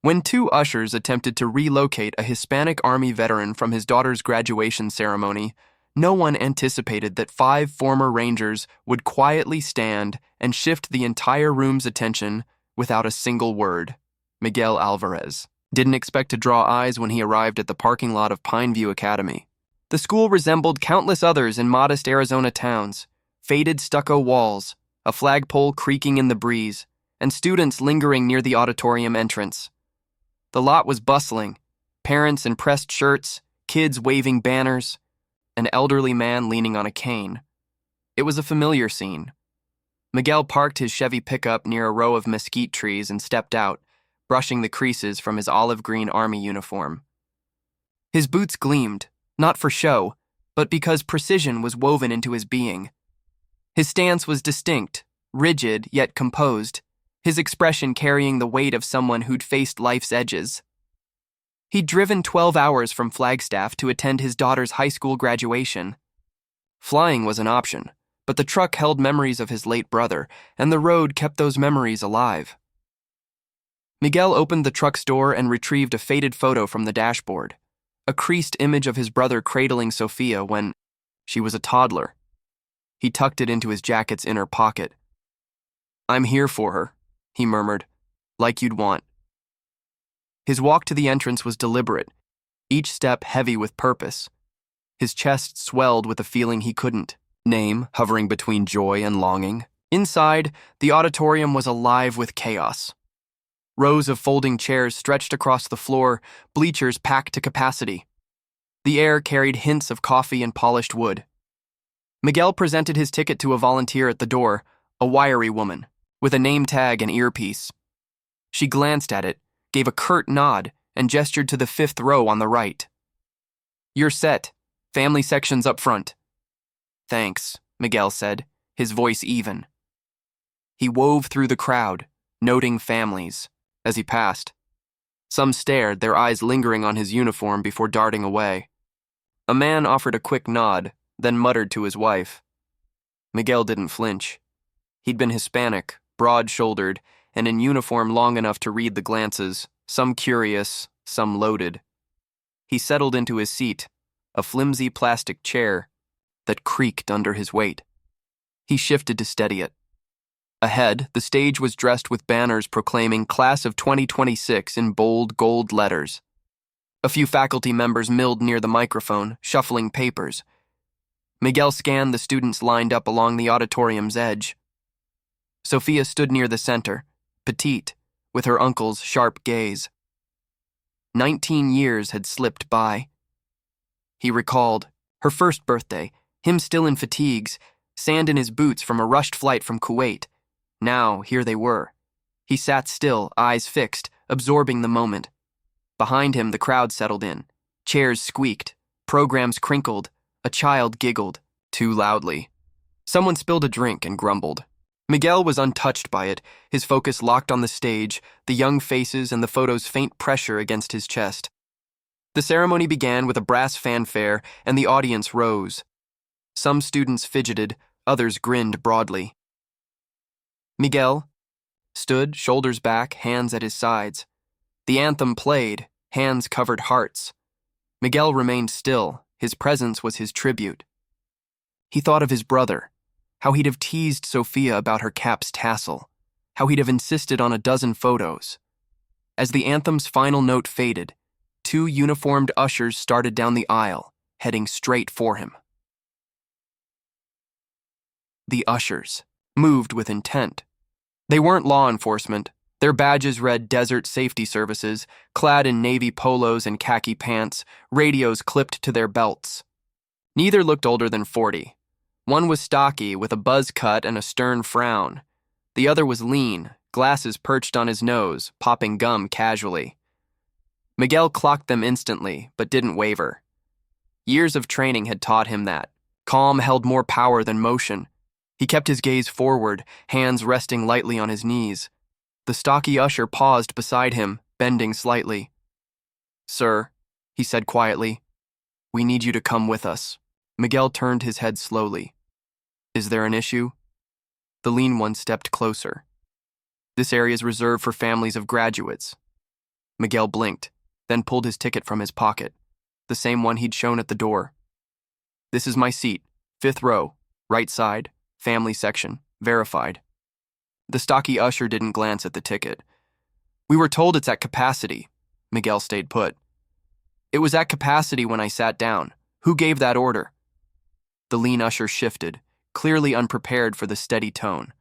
When two ushers attempted to relocate a Hispanic Army veteran from his daughter's graduation ceremony, no one anticipated that 5 former Rangers would quietly stand and shift the entire room's attention without a single word. Miguel Alvarez didn't expect to draw eyes when he arrived at the parking lot of Pineview Academy. The school resembled countless others in modest Arizona towns: faded stucco walls, a flagpole creaking in the breeze, and students lingering near the auditorium entrance. The lot was bustling: parents in pressed shirts, kids waving banners, an elderly man leaning on a cane. It was a familiar scene. Miguel parked his Chevy pickup near a row of mesquite trees and stepped out, brushing the creases from his olive-green army uniform. His boots gleamed, not for show, but because precision was woven into his being. His stance was distinct, rigid yet composed, his expression carrying the weight of someone who'd faced life's edges. He'd driven 12 hours from Flagstaff to attend his daughter's high school graduation. Flying was an option, but the truck held memories of his late brother, and the road kept those memories alive. Miguel opened the truck's door and retrieved a faded photo from the dashboard, a creased image of his brother cradling Sofia when she was a toddler. He tucked it into his jacket's inner pocket. "I'm here for her," he murmured, "like you'd want." His walk to the entrance was deliberate, each step heavy with purpose. His chest swelled with a feeling he couldn't name, hovering between joy and longing. Inside, the auditorium was alive with chaos. Rows of folding chairs stretched across the floor, bleachers packed to capacity. The air carried hints of coffee and polished wood. Miguel presented his ticket to a volunteer at the door, a wiry woman, with a name tag and earpiece. She glanced at it, gave a curt nod, and gestured to the 5th row on the right. "You're set. Family section's up front." "Thanks," Miguel said, his voice even. He wove through the crowd, noting families, as he passed. Some stared, their eyes lingering on his uniform before darting away. A man offered a quick nod, then muttered to his wife. Miguel didn't flinch. He'd been Hispanic, broad-shouldered, and in uniform long enough to read the glances, some curious, some loaded. He settled into his seat, a flimsy plastic chair that creaked under his weight. He shifted to steady it. Ahead, the stage was dressed with banners proclaiming Class of 2026 in bold gold letters. A few faculty members milled near the microphone, shuffling papers. Miguel scanned the students lined up along the auditorium's edge. Sofia stood near the center, petite, with her uncle's sharp gaze. 19 years had slipped by. He recalled her first birthday, him still in fatigues, sand in his boots from a rushed flight from Kuwait. Now, here they were. He sat still, eyes fixed, absorbing the moment. Behind him, the crowd settled in. Chairs squeaked, programs crinkled, a child giggled, too loudly. Someone spilled a drink and grumbled. Miguel was untouched by it, his focus locked on the stage, the young faces and the photo's faint pressure against his chest. The ceremony began with a brass fanfare, and the audience rose. Some students fidgeted, others grinned broadly. Miguel stood, shoulders back, hands at his sides. The anthem played, hands covered hearts. Miguel remained still, his presence was his tribute. He thought of his brother, how he'd have teased Sofia about her cap's tassel, how he'd have insisted on a dozen photos. As the anthem's final note faded, 2 uniformed ushers started down the aisle, heading straight for him. The ushers moved with intent. They weren't law enforcement. Their badges read Desert Safety Services, clad in navy polos and khaki pants, radios clipped to their belts. Neither looked older than 40. One was stocky, with a buzz cut and a stern frown. The other was lean, glasses perched on his nose, popping gum casually. Miguel clocked them instantly, but didn't waver. Years of training had taught him that. Calm held more power than motion. He kept his gaze forward, hands resting lightly on his knees. The stocky usher paused beside him, bending slightly. "Sir," he said quietly, "we need you to come with us." Miguel turned his head slowly. "Is there an issue?" The lean one stepped closer. "This area is reserved for families of graduates." Miguel blinked, then pulled his ticket from his pocket, the same one he'd shown at the door. "This is my seat, 5th row, right side, family section, verified." The stocky usher didn't glance at the ticket. "We were told it's at capacity," Miguel stayed put. "It was at capacity when I sat down. Who gave that order?" The lean usher shifted, clearly unprepared for the steady tone.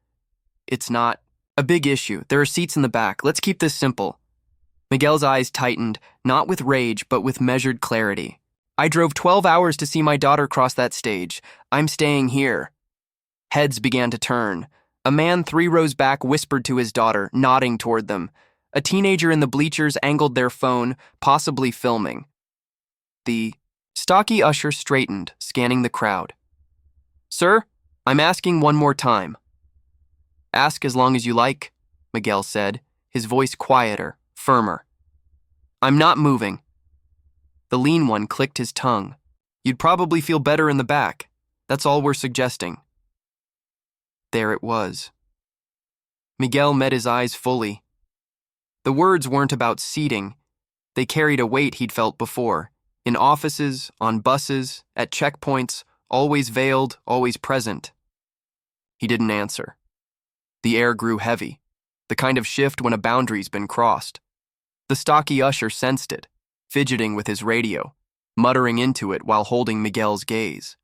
"It's not a big issue. There are seats in the back. Let's keep this simple." Miguel's eyes tightened, not with rage, but with measured clarity. "I drove 12 hours to see my daughter cross that stage. I'm staying here." Heads began to turn. A man 3 rows back whispered to his daughter, nodding toward them. A teenager in the bleachers angled their phone, possibly filming. The stocky usher straightened, scanning the crowd. "Sir, I'm asking one more time." "Ask as long as you like," Miguel said, his voice quieter, firmer. "I'm not moving." The lean one clicked his tongue. "You'd probably feel better in the back. That's all we're suggesting." There it was. Miguel met his eyes fully. The words weren't about seating. They carried a weight he'd felt before. In offices, on buses, at checkpoints, always veiled, always present. He didn't answer. The air grew heavy, the kind of shift when a boundary's been crossed. The stocky usher sensed it, fidgeting with his radio, muttering into it while holding Miguel's gaze.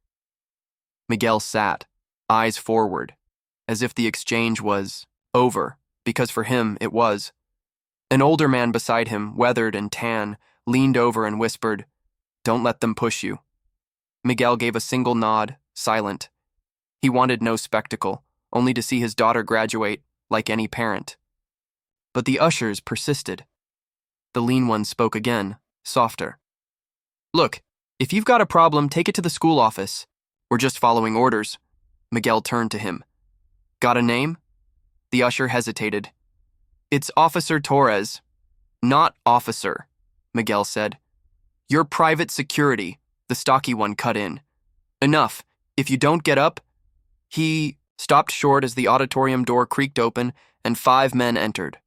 Miguel sat, eyes forward, as if the exchange was over, because for him it was. An older man beside him, weathered and tan, leaned over and whispered, "Don't let them push you." Miguel gave a single nod, silent. He wanted no spectacle, only to see his daughter graduate, like any parent. But the ushers persisted. The lean one spoke again, softer. "Look, if you've got a problem, take it to the school office. We're just following orders." Miguel turned to him. "Got a name?" The usher hesitated. "It's Officer Torres." "Not officer," Miguel said. "You're private security," the stocky one cut in. "Enough. If you don't get up..." He stopped short as the auditorium door creaked open and 5 men entered.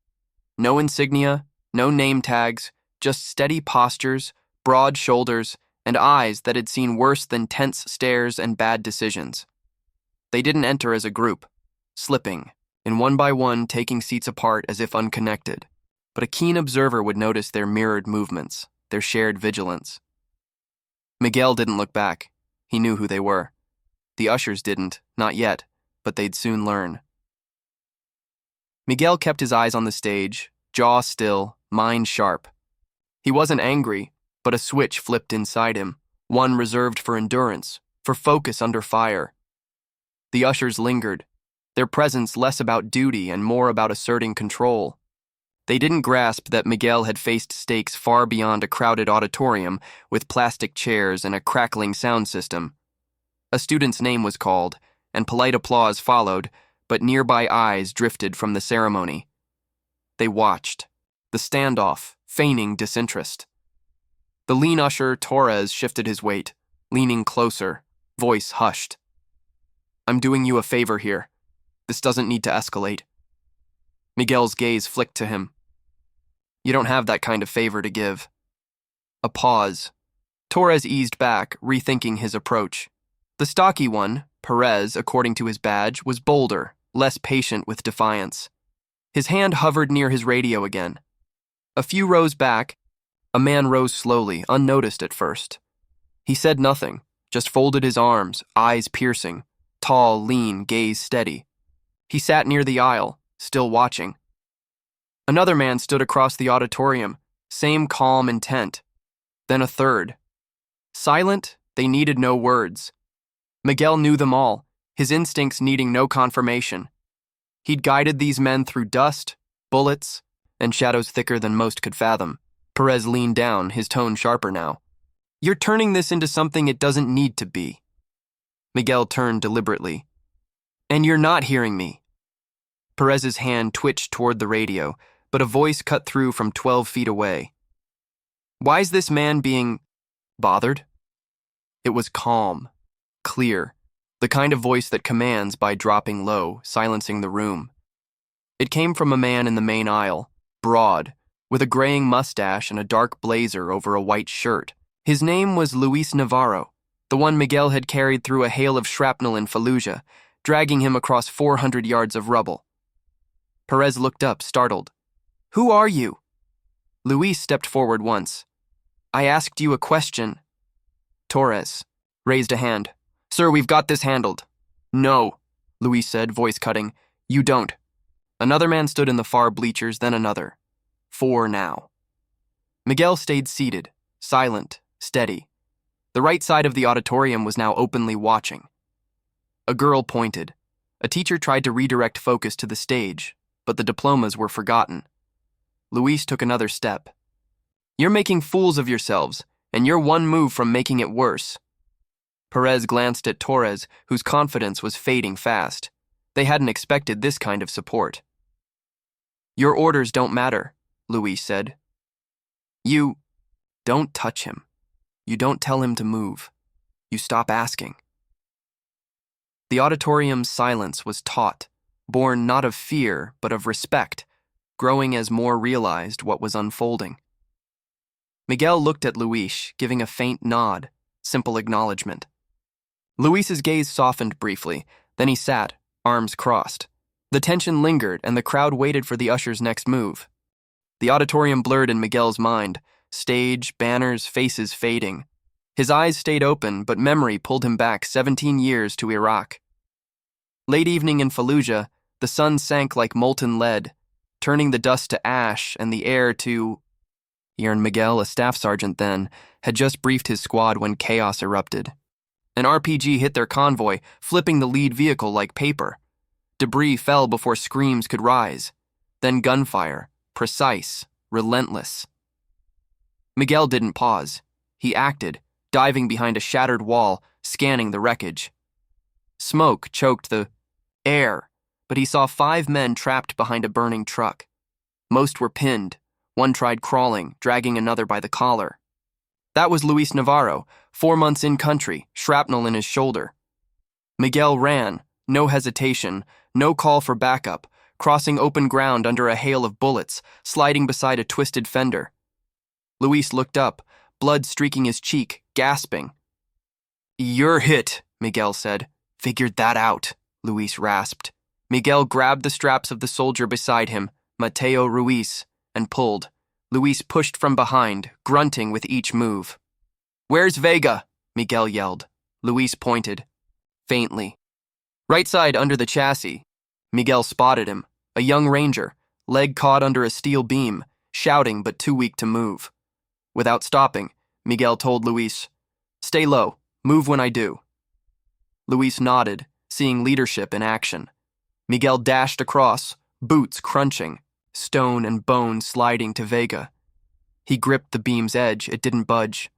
No insignia, no name tags, just steady postures, broad shoulders, and eyes that had seen worse than tense stares and bad decisions. They didn't enter as a group, slipping, and one by one taking seats apart as if unconnected, but a keen observer would notice their mirrored movements, their shared vigilance. Miguel didn't look back. He knew who they were. The ushers didn't, not yet, but they'd soon learn. Miguel kept his eyes on the stage, jaw still, mind sharp. He wasn't angry, but a switch flipped inside him, one reserved for endurance, for focus under fire. The ushers lingered, their presence less about duty and more about asserting control. They didn't grasp that Miguel had faced stakes far beyond a crowded auditorium with plastic chairs and a crackling sound system. A student's name was called, and polite applause followed, but nearby eyes drifted from the ceremony. They watched, the standoff, feigning disinterest. The lean usher, Torres, shifted his weight, leaning closer, voice hushed. "I'm doing you a favor here. This doesn't need to escalate." Miguel's gaze flicked to him. "You don't have that kind of favor to give." A pause. Torres eased back, rethinking his approach. The stocky one, Perez, according to his badge, was bolder, less patient with defiance. His hand hovered near his radio again. A few rows back, a man rose slowly, unnoticed at first. He said nothing, just folded his arms, eyes piercing, tall, lean, gaze steady. He sat near the aisle, still watching. Another man stood across the auditorium, same calm intent. Then a third. Silent, they needed no words. Miguel knew them all, his instincts needing no confirmation. He'd guided these men through dust, bullets, and shadows thicker than most could fathom. Perez leaned down, his tone sharper now. "You're turning this into something it doesn't need to be." Miguel turned deliberately. "And you're not hearing me." Perez's hand twitched toward the radio, but a voice cut through from 12 feet away. "Why's this man being bothered?" It was calm, clear, the kind of voice that commands by dropping low, silencing the room. It came from a man in the main aisle, broad, with a graying mustache and a dark blazer over a white shirt. His name was Luis Navarro, the one Miguel had carried through a hail of shrapnel in Fallujah, dragging him across 400 yards of rubble. Perez looked up, startled. "Who are you?" Luis stepped forward once. "I asked you a question." Torres raised a hand. "Sir, we've got this handled." "No," Luis said, voice cutting. "You don't." Another man stood in the far bleachers, then another. 4 now. Miguel stayed seated, silent, steady. The right side of the auditorium was now openly watching. A girl pointed. A teacher tried to redirect focus to the stage, but the diplomas were forgotten. Luis took another step. "You're making fools of yourselves, and you're one move from making it worse." Perez glanced at Torres, whose confidence was fading fast. They hadn't expected this kind of support. "Your orders don't matter," Luis said. "You don't touch him. You don't tell him to move. You stop asking." The auditorium's silence was taut, born not of fear, but of respect, growing as more realized what was unfolding. Miguel looked at Luis, giving a faint nod, simple acknowledgement. Luis's gaze softened briefly, then he sat, arms crossed. The tension lingered, and the crowd waited for the usher's next move. The auditorium blurred in Miguel's mind, stage, banners, faces fading. His eyes stayed open, but memory pulled him back 17 years to Iraq. Late evening in Fallujah, the sun sank like molten lead, turning the dust to ash and the air to... Miguel, a staff sergeant then, had just briefed his squad when chaos erupted. An RPG hit their convoy, flipping the lead vehicle like paper. Debris fell before screams could rise. Then gunfire, precise, relentless. Miguel didn't pause. He acted, diving behind a shattered wall, scanning the wreckage. Smoke choked the air, but he saw 5 men trapped behind a burning truck. Most were pinned. One tried crawling, dragging another by the collar. That was Luis Navarro, 4 months in country, shrapnel in his shoulder. Miguel ran, no hesitation, no call for backup, crossing open ground under a hail of bullets, sliding beside a twisted fender. Luis looked up, blood streaking his cheek, gasping. "You're hit," Miguel said. "Figured that out," Luis rasped. Miguel grabbed the straps of the soldier beside him, Mateo Ruiz, and pulled. Luis pushed from behind, grunting with each move. "Where's Vega?" Miguel yelled. Luis pointed. Faintly. "Right side under the chassis." Miguel spotted him, a young ranger, leg caught under a steel beam, shouting but too weak to move. Without stopping, Miguel told Luis, "Stay low, move when I do." Luis nodded, seeing leadership in action. Miguel dashed across, boots crunching, stone and bone sliding to Vega. He gripped the beam's edge, it didn't budge.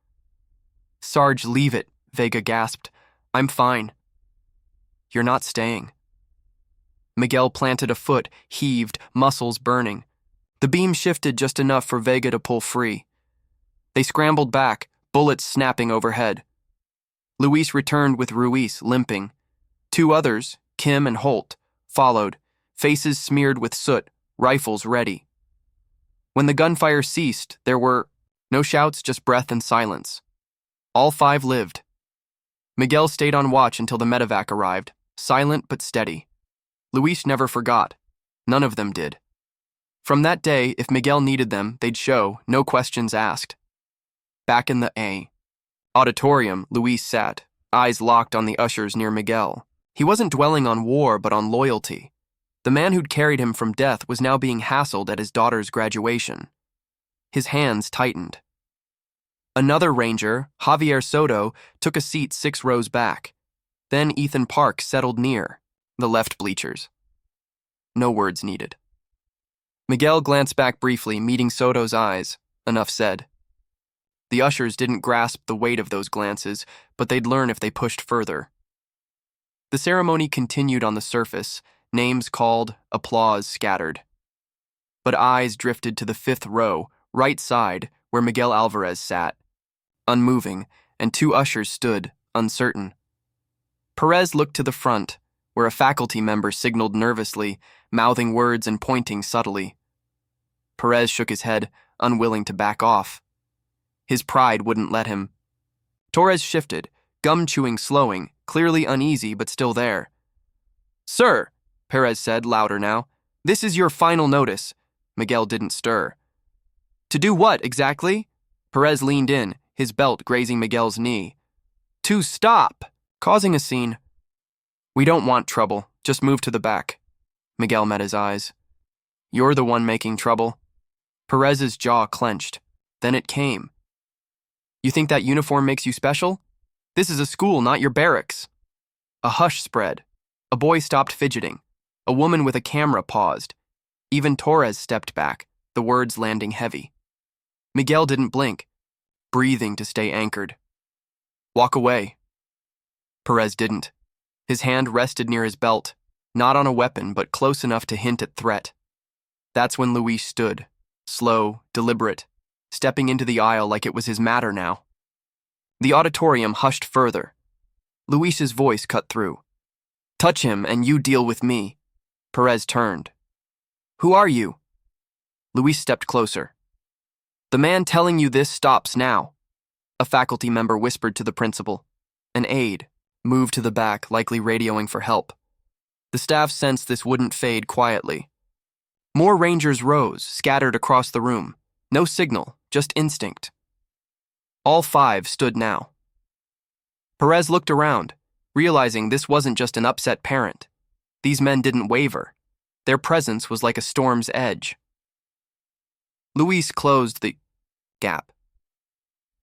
"Sarge, leave it," Vega gasped. "I'm fine." "You're not staying." Miguel planted a foot, heaved, muscles burning. The beam shifted just enough for Vega to pull free. They scrambled back, bullets snapping overhead. Luis returned with Ruiz, limping. 2 others, Kim and Holt, followed, faces smeared with soot, rifles ready. When the gunfire ceased, there were no shouts, just breath and silence. All 5 lived. Miguel stayed on watch until the medevac arrived, silent but steady. Luis never forgot. None of them did. From that day, if Miguel needed them, they'd show, no questions asked. Back in the auditorium, Luis sat, eyes locked on the ushers near Miguel. He wasn't dwelling on war, but on loyalty. The man who'd carried him from death was now being hassled at his daughter's graduation. His hands tightened. Another ranger, Javier Soto, took a seat 6 rows back. Then Ethan Park settled near, the left bleachers. No words needed. Miguel glanced back briefly, meeting Soto's eyes. Enough said. The ushers didn't grasp the weight of those glances, but they'd learn if they pushed further. The ceremony continued on the surface, names called, applause scattered. But eyes drifted to the 5th row, right side, where Miguel Alvarez sat, unmoving, and 2 ushers stood, uncertain. Perez looked to the front, where a faculty member signaled nervously, mouthing words and pointing subtly. Perez shook his head, unwilling to back off. His pride wouldn't let him. Torres shifted, gum-chewing slowing, clearly uneasy but still there. "Sir," Perez said, louder now, "this is your final notice." Miguel didn't stir. "To do what, exactly?" Perez leaned in, his belt grazing Miguel's knee. "To stop!" Causing a scene. "We don't want trouble. Just move to the back." Miguel met his eyes. "You're the one making trouble." Perez's jaw clenched. Then it came. "You think that uniform makes you special? This is a school, not your barracks." A hush spread. A boy stopped fidgeting. A woman with a camera paused. Even Torres stepped back, the words landing heavy. Miguel didn't blink, breathing to stay anchored. "Walk away." Perez didn't. His hand rested near his belt, not on a weapon, but close enough to hint at threat. That's when Luis stood, slow, deliberate, stepping into the aisle like it was his matter now. The auditorium hushed further. Luis's voice cut through. "Touch him and you deal with me." Perez turned. "Who are you?" Luis stepped closer. "The man telling you this stops now," a faculty member whispered to the principal. An aide moved to the back, likely radioing for help. The staff sensed this wouldn't fade quietly. More Rangers rose, scattered across the room. No signal, just instinct. All 5 stood now. Perez looked around, realizing this wasn't just an upset parent. These men didn't waver. Their presence was like a storm's edge. Luis closed the gap.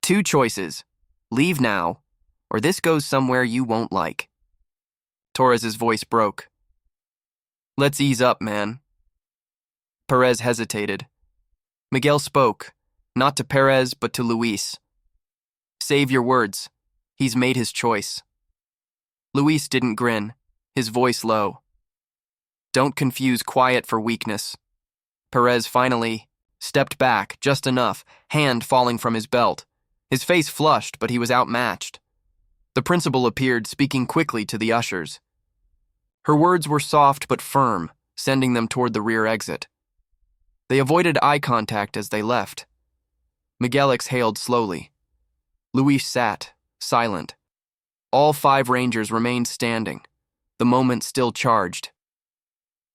"2 choices. Leave now, or this goes somewhere you won't like." Torres's voice broke. "Let's ease up, man." Perez hesitated. Miguel spoke, not to Perez, but to Luis. "Save your words. He's made his choice." Luis didn't grin, his voice low. "Don't confuse quiet for weakness." Perez finally stepped back, just enough, hand falling from his belt. His face flushed, but he was outmatched. The principal appeared, speaking quickly to the ushers. Her words were soft but firm, sending them toward the rear exit. They avoided eye contact as they left. Miguel exhaled slowly. Luis sat, silent. All 5 Rangers remained standing, the moment still charged.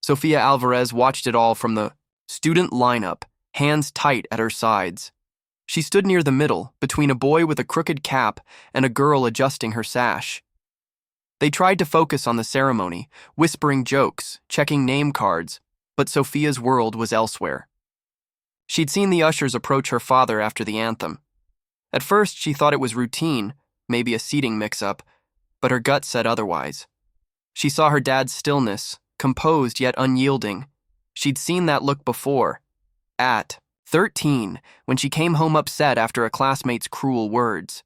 Sofia Alvarez watched it all from the student lineup, hands tight at her sides. She stood near the middle, between a boy with a crooked cap and a girl adjusting her sash. They tried to focus on the ceremony, whispering jokes, checking name cards, but Sofia's world was elsewhere. She'd seen the ushers approach her father after the anthem. At first, she thought it was routine, maybe a seating mix-up, but her gut said otherwise. She saw her dad's stillness, composed yet unyielding. She'd seen that look before, at 13, when she came home upset after a classmate's cruel words.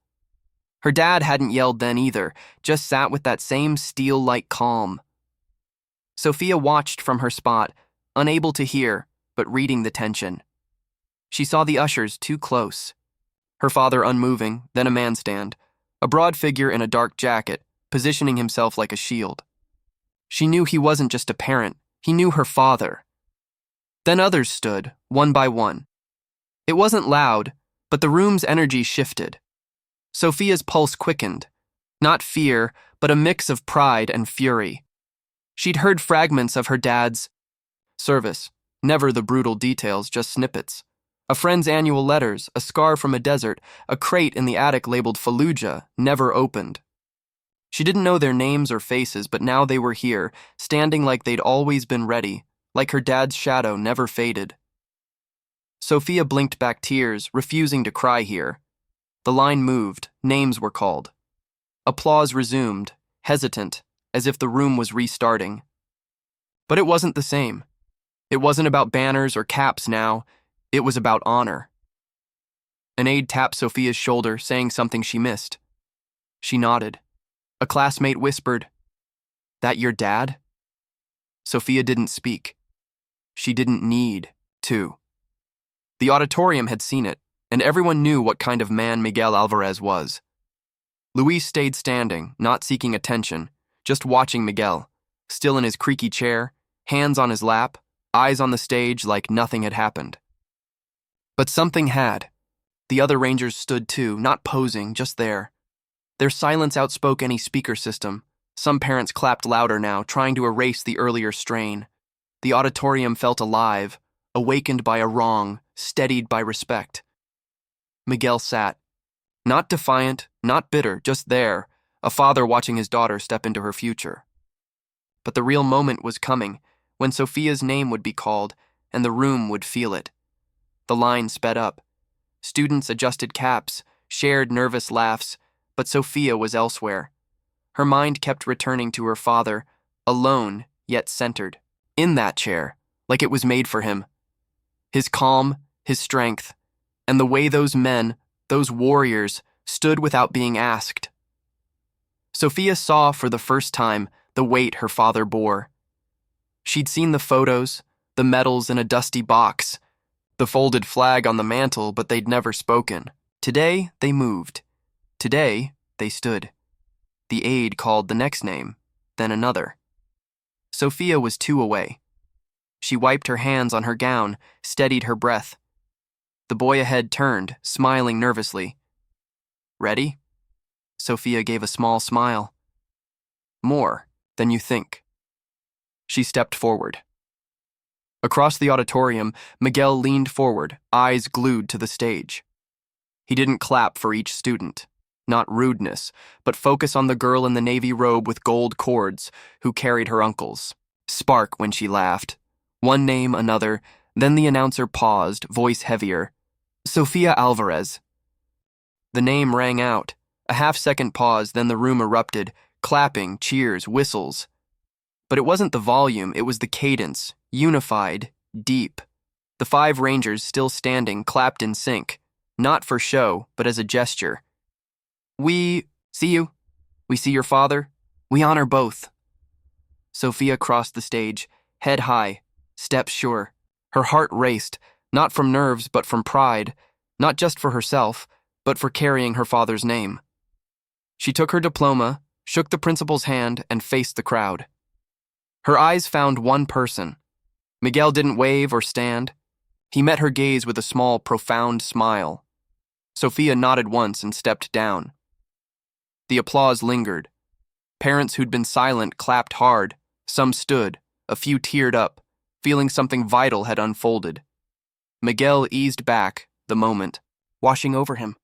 Her dad hadn't yelled then either, just sat with that same steel-like calm. Sofia watched from her spot, unable to hear, but reading the tension. She saw the ushers too close. Her father unmoving, then a man stand, a broad figure in a dark jacket, positioning himself like a shield. She knew he wasn't just a parent, he knew her father. Then others stood, one by one. It wasn't loud, but the room's energy shifted. Sofia's pulse quickened, not fear, but a mix of pride and fury. She'd heard fragments of her dad's service, never the brutal details, just snippets. A friend's annual letters, a scar from a desert, a crate in the attic labeled Fallujah, never opened. She didn't know their names or faces, but now they were here, standing like they'd always been ready, like her dad's shadow never faded. Sofia blinked back tears, refusing to cry here. The line moved, names were called. Applause resumed, hesitant, as if the room was restarting. But it wasn't the same. It wasn't about banners or caps now. It was about honor. An aide tapped Sofia's shoulder, saying something she missed. She nodded. A classmate whispered, "That your dad?" Sofia didn't speak. She didn't need to. The auditorium had seen it, and everyone knew what kind of man Miguel Alvarez was. Luis stayed standing, not seeking attention, just watching Miguel, still in his creaky chair, hands on his lap, eyes on the stage like nothing had happened. But something had. The other rangers stood too, not posing, just there. Their silence outspoke any speaker system. Some parents clapped louder now, trying to erase the earlier strain. The auditorium felt alive, awakened by a wrong, steadied by respect. Miguel sat. Not defiant, not bitter, just there, a father watching his daughter step into her future. But the real moment was coming, when Sofia's name would be called, and the room would feel it. The line sped up. Students adjusted caps, shared nervous laughs, but Sofia was elsewhere. Her mind kept returning to her father, alone yet centered, in that chair, like it was made for him. His calm, his strength, and the way those men, those warriors, stood without being asked. Sofia saw for the first time the weight her father bore. She'd seen the photos, the medals in a dusty box, the folded flag on the mantel, but they'd never spoken. Today, they moved. Today, they stood. The aide called the next name, then another. Sofia was 2 away. She wiped her hands on her gown, steadied her breath. The boy ahead turned, smiling nervously. Ready? Sofia gave a small smile. More than you think. She stepped forward. Across the auditorium, Miguel leaned forward, eyes glued to the stage. He didn't clap for each student. Not rudeness, but focus on the girl in the navy robe with gold cords who carried her uncles. Spark when she laughed. One name, another, then the announcer paused, voice heavier. Miguel Alvarez. The name rang out. A half-second pause, then the room erupted, clapping, cheers, whistles. But it wasn't the volume, it was the cadence, unified, deep. The 5 rangers, still standing, clapped in sync, not for show, but as a gesture. We see you. We see your father. We honor both. Sofia crossed the stage, head high, steps sure. Her heart raced, not from nerves but from pride, not just for herself, but for carrying her father's name. She took her diploma, shook the principal's hand, and faced the crowd. Her eyes found one person. Miguel didn't wave or stand. He met her gaze with a small, profound smile. Sofia nodded once and stepped down. The applause lingered. Parents who'd been silent clapped hard. Some stood, a few teared up, feeling something vital had unfolded. Miguel eased back, the moment, washing over him.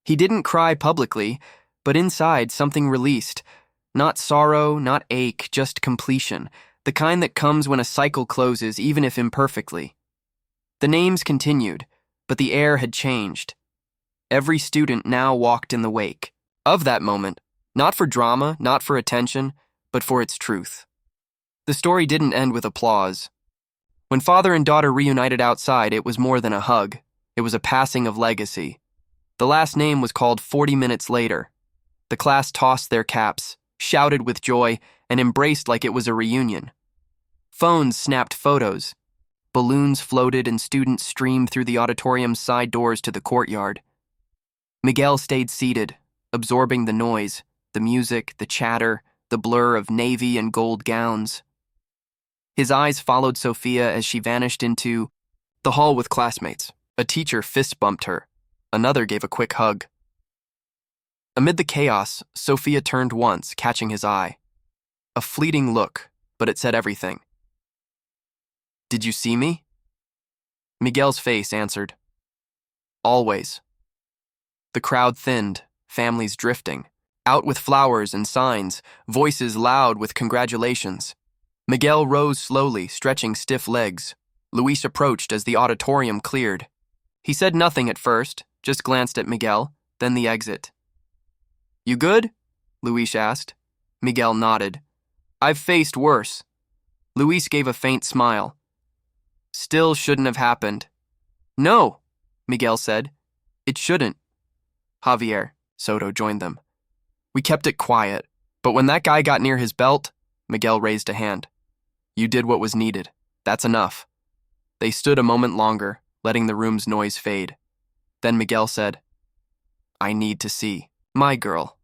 He didn't cry publicly, but inside something released. Not sorrow, not ache, just completion, the kind that comes when a cycle closes, even if imperfectly. The names continued, but the air had changed. Every student now walked in the wake of that moment, not for drama, not for attention, but for its truth. The story didn't end with applause. When father and daughter reunited outside, it was more than a hug. It was a passing of legacy. The last name was called 40 minutes later. The class tossed their caps, shouted with joy, and embraced like it was a reunion. Phones snapped photos. Balloons floated and students streamed through the auditorium's side doors to the courtyard. Miguel stayed seated, absorbing the noise, the music, the chatter, the blur of navy and gold gowns. His eyes followed Sofia as she vanished into the hall with classmates. A teacher fist-bumped her. Another gave a quick hug. Amid the chaos, Sofia turned once, catching his eye. A fleeting look, but it said everything. Did you see me? Miguel's face answered. Always. The crowd thinned, families drifting, out with flowers and signs, voices loud with congratulations. Miguel rose slowly, stretching stiff legs. Luis approached as the auditorium cleared. He said nothing at first, just glanced at Miguel, then the exit. You good? Luis asked. Miguel nodded. I've faced worse. Luis gave a faint smile. Still shouldn't have happened. No, Miguel said. It shouldn't. Javier, Soto joined them. We kept it quiet, but when that guy got near his belt, Miguel raised a hand. You did what was needed. That's enough. They stood a moment longer, letting the room's noise fade. Then Miguel said, I need to see my girl.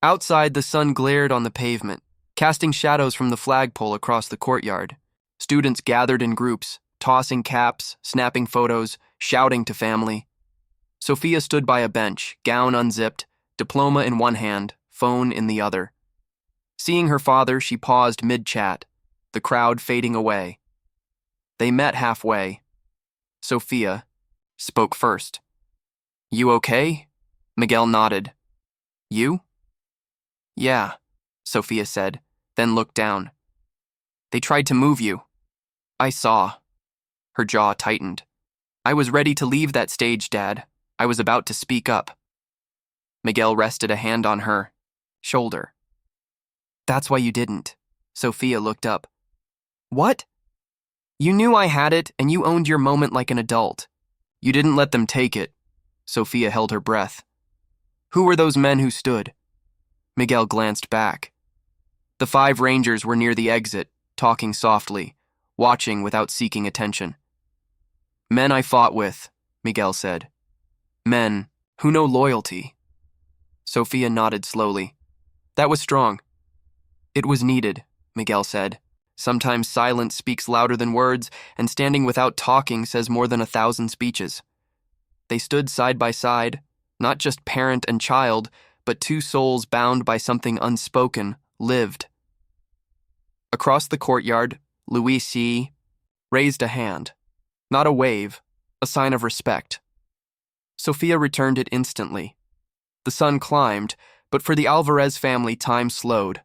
Outside, the sun glared on the pavement, casting shadows from the flagpole across the courtyard. Students gathered in groups, tossing caps, snapping photos, shouting to family. Sofia stood by a bench, gown unzipped, diploma in one hand, phone in the other. Seeing her father, she paused mid-chat, the crowd fading away. They met halfway. Sofia spoke first. "You okay?" Miguel nodded. "You?" "Yeah," Sofia said, then looked down. "They tried to move you." "I saw." Her jaw tightened. "I was ready to leave that stage, Dad. I was about to speak up." Miguel rested a hand on her shoulder. "That's why you didn't." Sofia looked up. "What?" "You knew I had it, and you owned your moment like an adult. You didn't let them take it." Sofia held her breath. "Who were those men who stood?" Miguel glanced back. The 5 rangers were near the exit, talking softly, watching without seeking attention. "Men I fought with," Miguel said. "Men who know loyalty." Sofia nodded slowly. "That was strong." "It was needed," Miguel said. "Sometimes silence speaks louder than words, and standing without talking says more than 1,000 speeches." They stood side by side, not just parent and child, but 2 souls bound by something unspoken, lived. Across the courtyard, Luis C. raised a hand. Not a wave, a sign of respect. Sofia returned it instantly. The sun climbed, but for the Alvarez family, time slowed.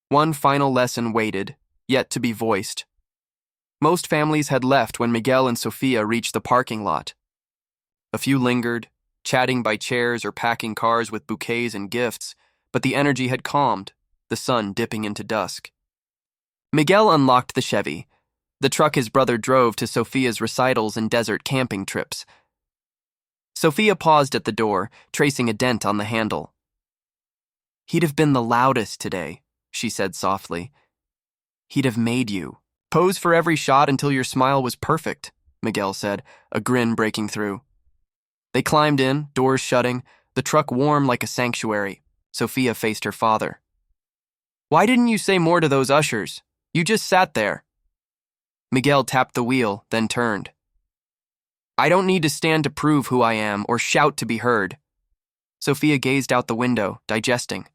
One final lesson waited, yet to be voiced. Most families had left when Miguel and Sofia reached the parking lot. A few lingered, chatting by chairs or packing cars with bouquets and gifts, but the energy had calmed, the sun dipping into dusk. Miguel unlocked the Chevy, the truck his brother drove to Sofia's recitals and desert camping trips. Sofia paused at the door, tracing a dent on the handle. "He'd have been the loudest today," she said softly. "He'd have made you. Pose for every shot until your smile was perfect," Miguel said, a grin breaking through. They climbed in, doors shutting, the truck warm like a sanctuary. Sofia faced her father. "Why didn't you say more to those ushers? You just sat there." Miguel tapped the wheel, then turned. "I don't need to stand to prove who I am or shout to be heard." Sofia gazed out the window, digesting.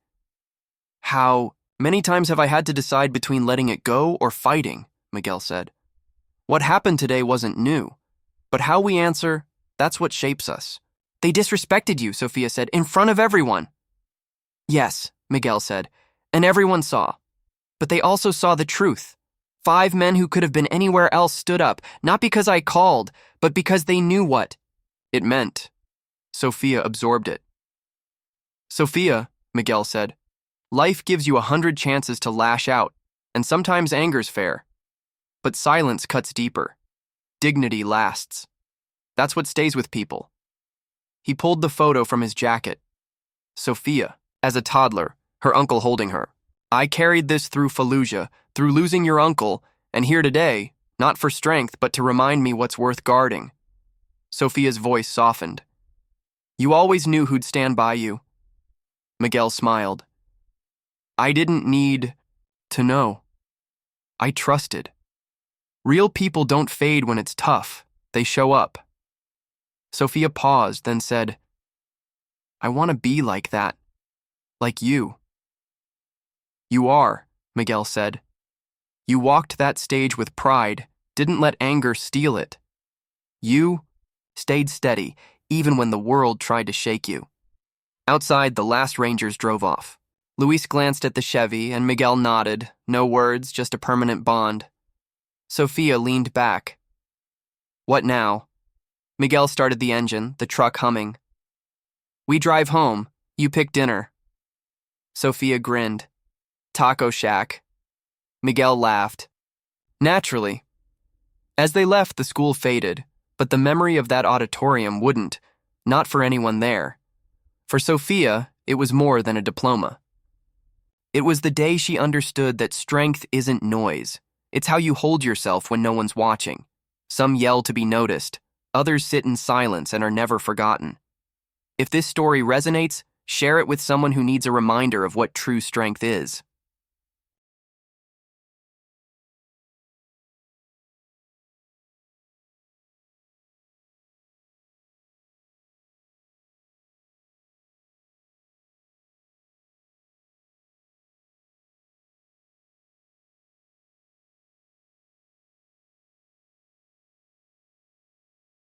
"How many times have I had to decide between letting it go or fighting?" Miguel said. "What happened today wasn't new, but how we answer, that's what shapes us." "They disrespected you," Sofia said, "in front of everyone." "Yes," Miguel said, "and everyone saw. But they also saw the truth. 5 men who could have been anywhere else stood up, not because I called, but because they knew what it meant." Sofia absorbed it. "Sofia," Miguel said, "life gives you 100 chances to lash out, and sometimes anger's fair. But silence cuts deeper. Dignity lasts. That's what stays with people." He pulled the photo from his jacket. Sofia, as a toddler, her uncle holding her. "I carried this through Fallujah, through losing your uncle, and here today, not for strength, but to remind me what's worth guarding." Sofia's voice softened. "You always knew who'd stand by you." Miguel smiled. "I didn't need to know. I trusted. Real people don't fade when it's tough. They show up." Sofia paused, then said, "I want to be like that. Like you." "You are," Miguel said. "You walked that stage with pride, didn't let anger steal it. You stayed steady, even when the world tried to shake you." Outside, the last Rangers drove off. Luis glanced at the Chevy, and Miguel nodded. No words, just a permanent bond. Sofia leaned back. "What now?" Miguel started the engine, the truck humming. "We drive home. You pick dinner." Sofia grinned. "Taco shack." Miguel laughed. "Naturally." As they left, the school faded, but the memory of that auditorium wouldn't, not for anyone there. For Sofia, it was more than a diploma. It was the day she understood that strength isn't noise. It's how you hold yourself when no one's watching. Some yell to be noticed, others sit in silence and are never forgotten. If this story resonates, share it with someone who needs a reminder of what true strength is.